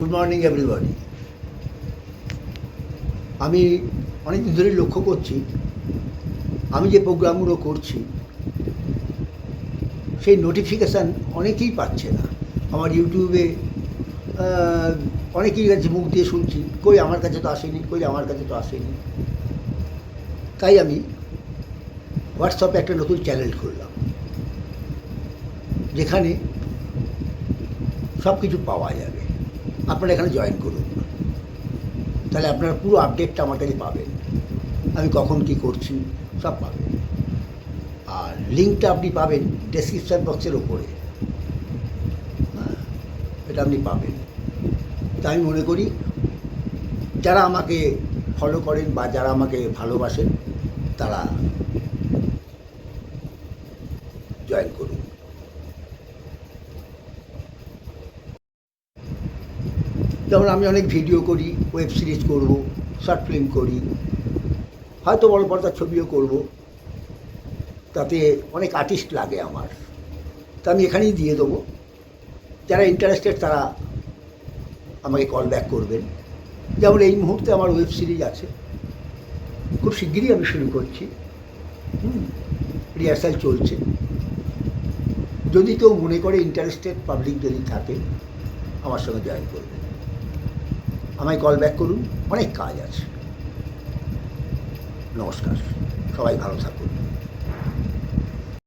Good morning everybody. আমি অনেক দিন ধরেই লক্ষ্য করছি আমি যে প্রোগ্রামগুলো করছি সেই নোটিফিকেশান অনেকেই পাচ্ছে না। আমার ইউটিউবে অনেকেই কাছে মুখ দিয়ে শুনছি, কই আমার কাছে তো আসেনি, কই আমার কাছে তো আসেনি। তাই আমি হোয়াটসঅ্যাপে একটা নতুন চ্যানেল খুললাম, যেখানে সব কিছু পাওয়া যাবে। আপনারা এখানে জয়েন করুন, তাহলে আপনারা পুরো আপডেটটা আমার কাছে পাবেন। আমি কখন কী করছি সব পাবেন, আর লিঙ্কটা আপনি পাবেন ডেসক্রিপশান বক্সের ওপরে। এটা আপনি পাবেন। তাই আমি মনে করি যারা আমাকে ফলো করেন বা যারা আমাকে ভালোবাসেন তারা জয়েন করুন। যেমন আমি অনেক ভিডিও করি, ওয়েব সিরিজ করব, শর্ট ফিল্ম করি, হয়তো বড় পর্দার ছবিও করব। তাতে অনেক আর্টিস্ট লাগে আমার, তা আমি এখানেই দিয়ে দেবো। যারা ইন্টারেস্টেড তারা আমাকে কল ব্যাক করবেন। যেমন এই মুহূর্তে আমার ওয়েব সিরিজ আছে, খুব শিগগিরই আমি শুরু করছি। রিহার্সাল চলছে। যদি কেউ মনে করে ইন্টারেস্টেড পাবলিক যদি থাকে আমার সঙ্গে জয়েন করবে, আমায় কল ব্যাক করুন। অনেক কাজ আছে। নমস্কার, সবাই ভালো থাকুন।